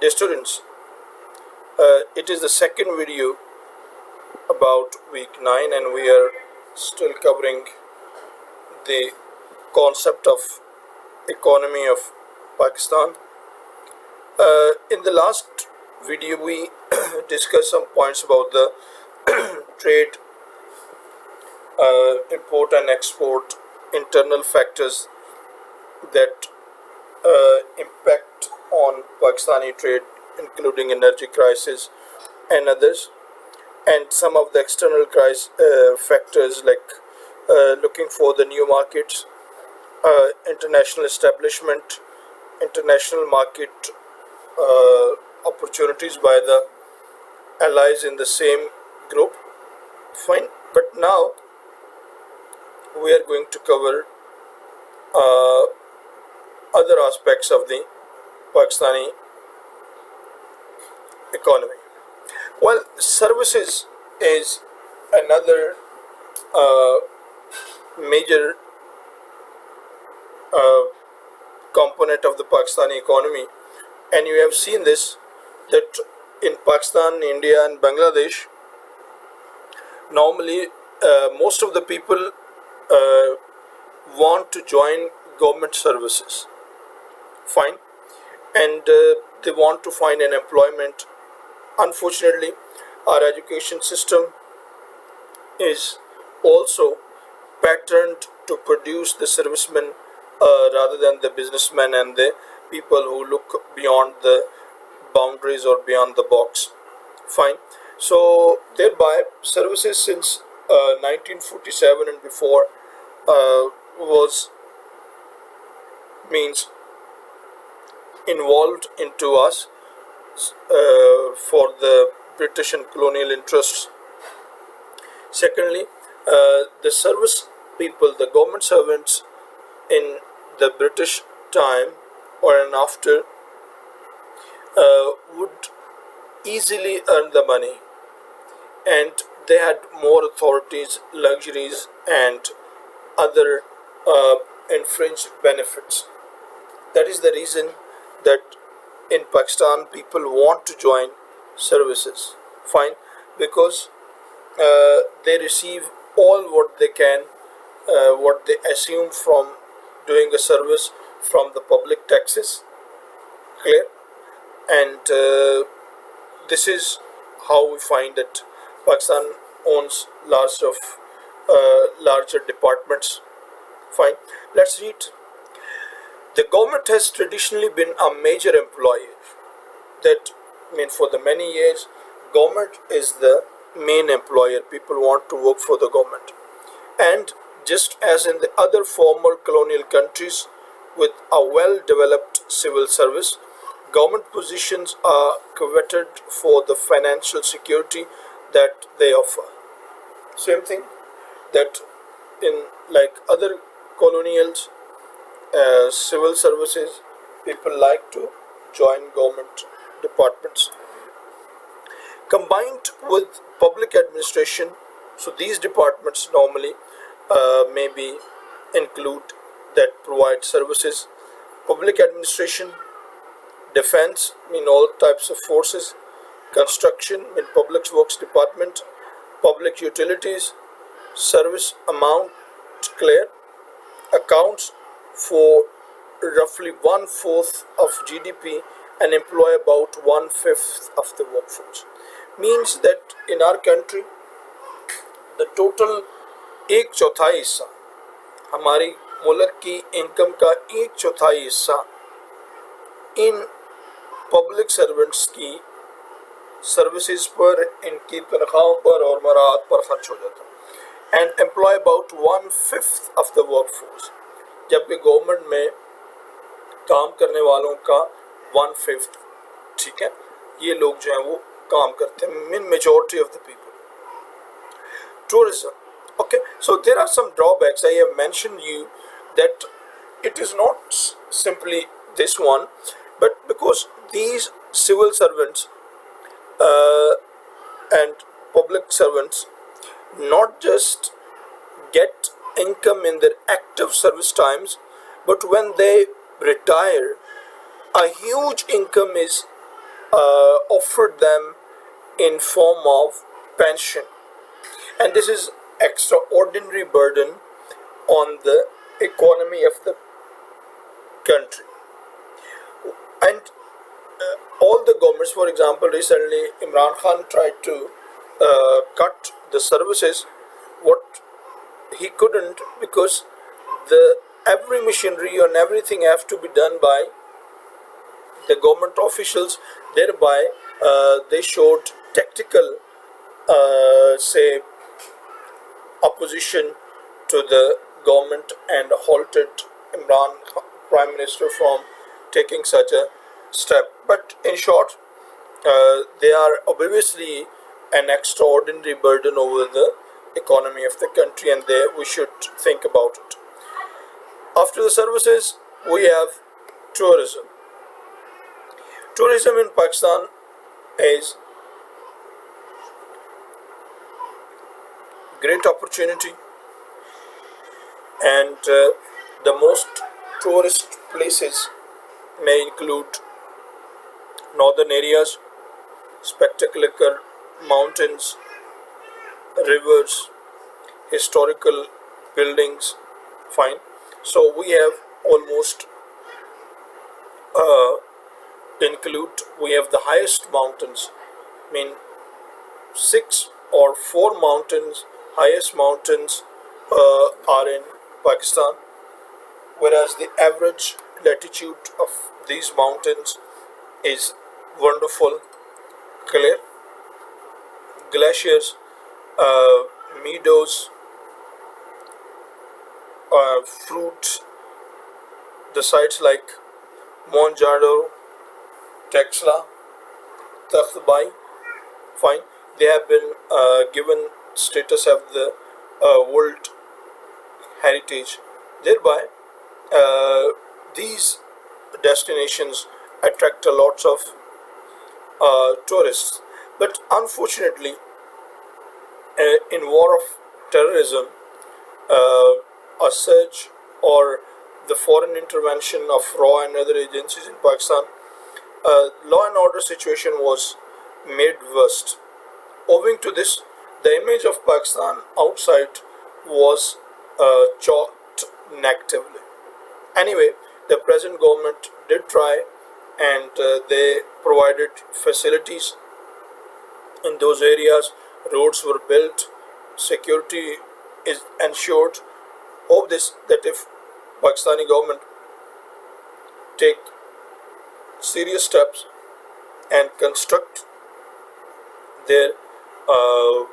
Dear students, it is the second video about week 9 and we are still covering the concept of economy of Pakistan. In the last video we discussed some points about the trade, import and export, internal factors that impact on Pakistani trade, including energy crisis and others, and some of the external factors like looking for the new markets, international establishment, international market opportunities by the allies in the same group. Fine, but now we are going to cover other aspects of the Pakistani economy. Well, services is another major component of the Pakistani economy, and you have seen this that in Pakistan, India, and Bangladesh, normally most of the people want to join government services. Fine, and they want to find an employment. Unfortunately, our education system is also patterned to produce the servicemen rather than the businessmen and the people who look beyond the boundaries or beyond the box. Fine. So thereby services since 1947 and before was means involved into us for the British and colonial interests. Secondly, the service people, the government servants in the British time or and after would easily earn the money, and they had more authorities, luxuries, and other infringed benefits. That is the reason that in Pakistan people want to join services. Fine, because they receive all what they can, what they assume from doing a service from the public taxes. Clear? And this is how we find that Pakistan owns larger departments. Fine. Let's read. The government has traditionally been a major employer. That means for the many years, government is the main employer. People want to work for the government. And just as in the other former colonial countries with a well-developed civil service, government positions are coveted for the financial security that they offer. Same thing that in like other colonials, civil services, people like to join government departments. Combined with public administration, so these departments normally maybe include that provide services, public administration, defense, mean all types of forces, construction, mean public works department, public utilities, service amount clear, accounts for roughly 1/4 of GDP and employ about 1/5 of the workforce. Means that in our country, the total एक चौथाई हिस्सा हमारी मुल्क की income का एक चौथाई हिस्सा इन पब्लिक सर्वेंट्स की सर्विसेज पर, इनकी तनख्वाहों पर और मराहत पर खर्च हो जाता है and employ about 1/5 of the work force, जबकि गवर्नमेंट में काम करने वालों का 1/5, ठीक है, ये लोग जो हैं वो काम करते हैं, mean majority of the people. Tourism. Okay, so there are some drawbacks. I have mentioned you that it is not simply this one, but because these civil servants and public servants not just get income in their active service times, but when they retire, a huge income is offered them in form of pension, and this is extraordinary burden on the economy of the country. And all the governments, for example, recently Imran Khan tried to cut the services. What he couldn't, because the every machinery and everything have to be done by the government officials. Thereby they showed tactical say opposition to the government and halted Imran Prime Minister from taking such a step. But in short, they are obviously an extraordinary burden over the economy of the country, and we should think about it. After the services, we have tourism. Tourism in Pakistan is great opportunity, and the most tourist places may include northern areas, spectacular mountains, rivers, historical buildings. Fine. So we have almost we have the highest mountains. I mean, 6 or 4 mountains, highest mountains are in Pakistan, whereas the average latitude of these mountains is wonderful, clear. Glaciers, meadows, fruits, the sites like Monjaro, Texla, Takhtabai, fine. They have been given status of the World Heritage. Thereby, these destinations attract a lot of tourists. But unfortunately, in war of terrorism, a surge or the foreign intervention of RAW and other agencies in Pakistan, law and order situation was made worst. Owing to this, the image of Pakistan outside was chalked negatively. Anyway, the present government did try, and they provided facilities in those areas. Roads were built, security is ensured. Hope this that if Pakistani government take serious steps and construct their uh,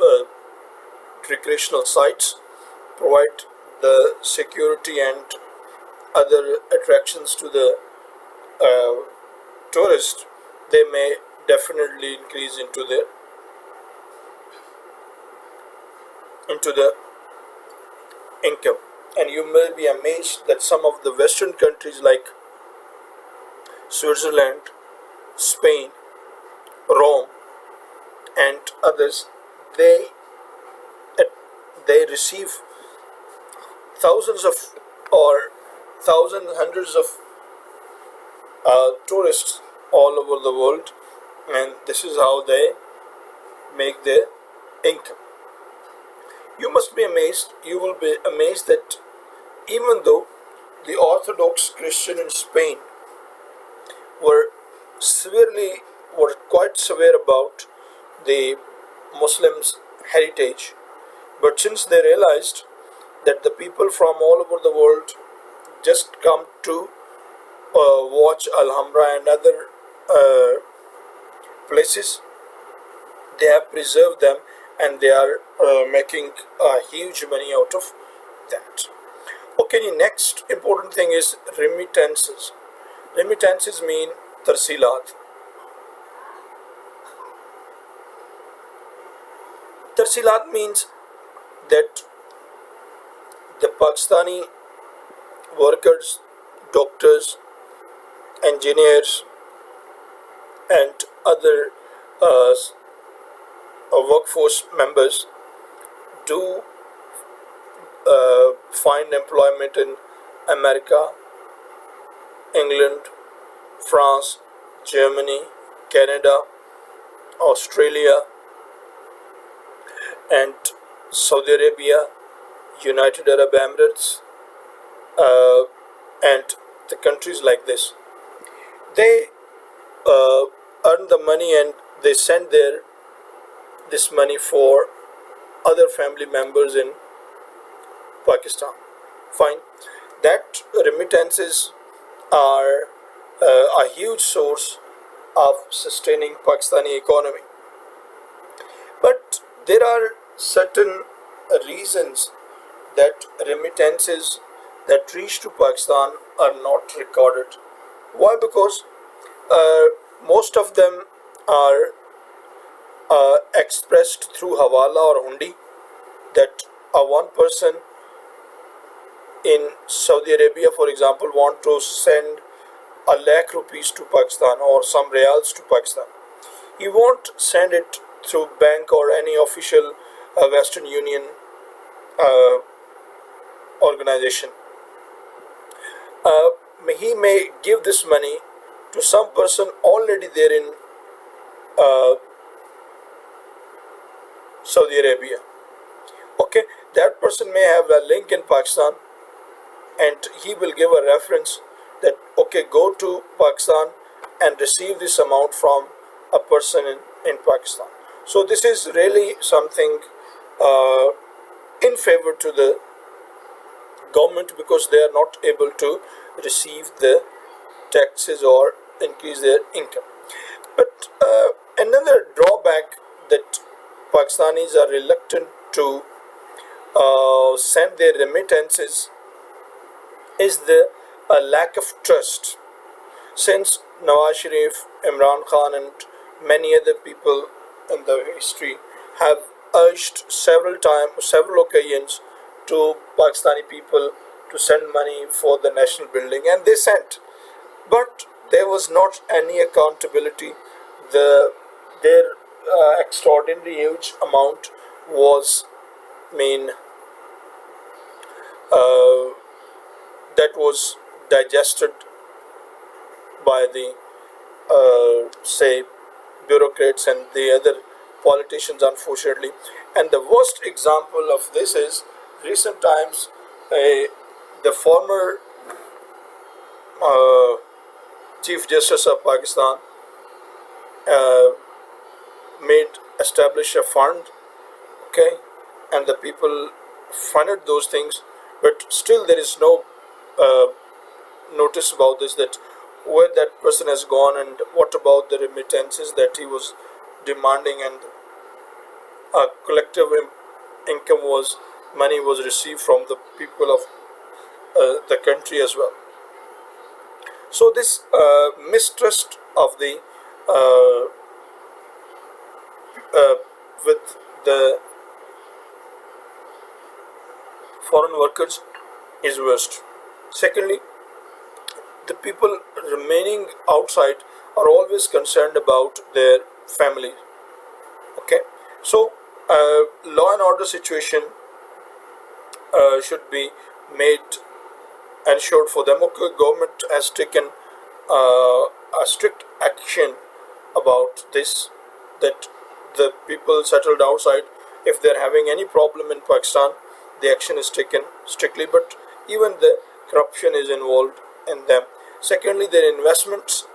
uh, recreational sites, provide the security and other attractions to the tourist, they may definitely increase into the income. And you may be amazed that some of the Western countries like Switzerland, Spain, Rome, and others, they they receive thousands of or thousands, hundreds of tourists all over the world, and this is how they make their income. You must be amazed. You will be amazed that even though the Orthodox Christian in Spain were severely were quite severe about the Muslims' heritage, but since they realized that the people from all over the world just come to watch Alhambra and other uh, places, they have preserved them, and they are making huge money out of that. Okay, the next important thing is remittances. Remittances mean tarsilat. Tarsilat means that the Pakistani workers, doctors, engineers, and other workforce members do find employment in America, England, France, Germany, Canada, Australia, and Saudi Arabia, United Arab Emirates, uh, and the countries like this. They earn the money and they send this money for other family members in Pakistan. Fine. That remittances are a huge source of sustaining Pakistani economy. But there are certain reasons that remittances that reach to Pakistan are not recorded. Why? Because uh, most of them are expressed through hawala or hundi, that a one person in Saudi Arabia, for example, want to send a lakh rupees to Pakistan or some reals to Pakistan. He won't send it through bank or any official Western Union uh, organization. Uh, he may give this money to some person already there in uh, Saudi Arabia. Okay, that person may have a link in Pakistan, and he will give a reference that okay, go to Pakistan and receive this amount from a person in Pakistan. So this is really something uh, in favor to the government, because they are not able to receive the taxes or increase their income. But another drawback that Pakistanis are reluctant to send their remittances is the lack of trust. Since Nawaz Sharif, Imran Khan, and many other people in the history have urged several occasions to Pakistani people to send money for the national building, and they sent. But there was not any accountability. Their extraordinary huge amount was, I mean, uh, that was digested by the say bureaucrats and the other politicians, unfortunately. And the worst example of this is recent times. The former uh, Chief Justice of Pakistan uh, made establish a fund, okay, and the people funded those things, but still there is no uh, notice about this, that where that person has gone and what about the remittances that he was demanding, and collective income was money was received from the people of the country as well. So this mistrust of the uh, with the foreign workers is worst. Secondly, the people remaining outside are always concerned about their family. Okay, so law and order situation should be made ensured for them. Okay, government has taken a strict action about this, that the people settled outside, if they're having any problem in Pakistan, the action is taken strictly, but even the corruption is involved in them. Secondly, their investments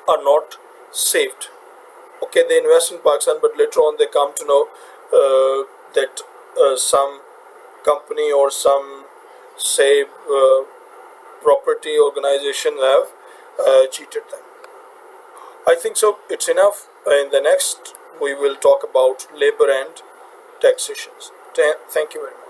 are not saved. Okay, they invest in Pakistan, but later on they come to know that some company or some, say, property organization have cheated them. I think so. It's enough. In the next, we will talk about labor and taxations. Thank you very much.